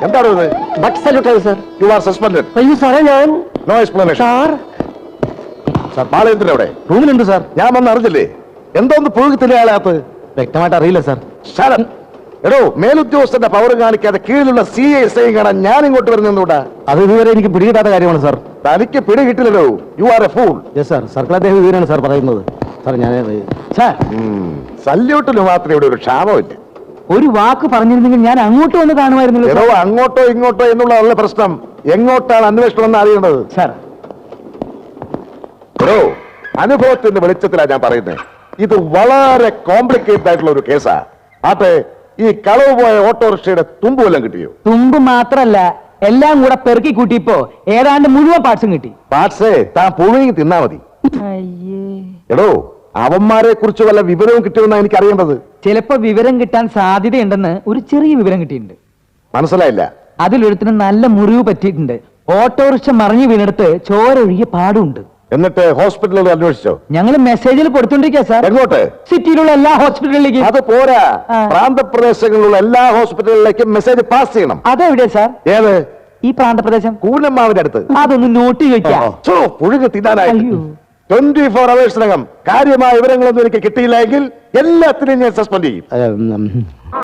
എന്താണ് ഇത്? Sir. You are suspended. അയ്യോ സാറേ, ഞാൻ നോ എക്സ്പ്ലനേഷൻ. സാർ ബാലചന്ദ്രൻ എവിടെ? റൂമിലുണ്ട് സാർ. ഞാൻ വന്ന് അറിഞ്ഞില്ലേ? എന്തോന്ന് പുഴുകത്തില്ല അയാളകത്ത്? വ്യക്തമായിട്ട് അറിയില്ല സാർ. ശരൺ, എടോ, മേലുദ്യോഗസ്ഥന്റെ പവർ കാണിക്കാതെ കീഴിലുള്ള CSI കാണാൻ ഞാൻ ഇങ്ങോട്ട് വരുന്നൂടാ. അത് ഇതുവരെ എനിക്ക് പിടികിട്ടാത്ത കാര്യമാണ് സാർ. തനിക്ക് പിടി കിട്ടില്ലല്ലോ. You are a fool. Yes sir. Circle അദ്ദേഹം ഇതുവരെയാണ് സാർ പറയുന്നത്. സാർ ഞാൻ സാർ സല്യൂട്ടിന് മാത്രമേ ഇവിടെ ഒരു ക്ഷാമമില്ല. ഒരു വാക്ക് പറഞ്ഞിരുന്നെങ്കിൽ ഞാൻ അങ്ങോട്ട് വന്ന് കാണുമായിരുന്നില്ല എടോ, അങ്ങോട്ടോ ഇങ്ങോട്ടോ എന്നുള്ളതല്ല പ്രശ്നം, എങ്ങോട്ടാണ് അന്വേഷണം എന്ന് അറിയേണ്ടത്. സാർ. എടോ, അനുഭവത്തിന്റെ വെളിച്ചത്തിലാണ് ഞാൻ പറയുന്നത്. ഇത് വളരെ കോംപ്ലിക്കേറ്റഡ് ആയിട്ടുള്ള ഒരു കേസാ. ആട്ടെ, ഈ കളവ് പോയ ഓട്ടോറിക്ഷയുടെ തുമ്പ് വല്ലതും കിട്ടിയോ? തുമ്പ് മാത്രല്ല, എല്ലാം കൂടെ പെറുക്കി കൂട്ടിയപ്പോ ഏതാണ്ട് മുഴുവൻ പാർട്സും കിട്ടി. പാട്സേ, താൻ പുഴുങ്ങി തിന്നാ മതി. എടോ, അവന്മാരെ കുറിച്ച് വല്ല വിവരവും കിട്ടിയെന്നാണ് എനിക്ക് അറിയേണ്ടത്. ചിലപ്പോ വിവരം കിട്ടാൻ സാധ്യതയുണ്ടെന്ന് ഒരു ചെറിയ വിവരം കിട്ടിയിട്ടുണ്ട്. മനസ്സിലായില്ല. അതിലൊരുത്തിന് നല്ല മുറിവ് പറ്റിയിട്ടുണ്ട്. ഓട്ടോറിക്ഷ മറിഞ്ഞു വീണെടുത്ത് ചോര ഒഴുകിയ പാടുണ്ട്. എന്നിട്ട് ഹോസ്പിറ്റലിൽ അന്വേഷിച്ചോ? ഞങ്ങൾ മെസ്സേജിൽ കൊടുത്തോണ്ടിരിക്കുക സാർ. എങ്ങോട്ട്? സിറ്റിയിലുള്ള എല്ലാ ഹോസ്പിറ്റലിലേക്കും. അത് പോരാ, ആ. പ്രാന്തപ്രദേശങ്ങളിലുള്ള എല്ലാ ഹോസ്പിറ്റലിലേക്കും മെസ്സേജ് പാസ് ചെയ്യണം. അതെവിടെയാ സാർ? ഏത്? ഈ പ്രാന്തപ്രദേശം കൂനമ്മാവിന്റെ അടുത്ത്. അതൊന്ന് നോട്ട് വെക്കാം. പുഴുങ്ങി തിന്നാനായി അയ്യോ. 24 hours കാര്യമായ വിവരങ്ങളൊന്നും എനിക്ക് കിട്ടിയില്ലെങ്കിൽ എല്ലാത്തിനെയും ഞാൻ സസ്പെൻഡ് ചെയ്യും.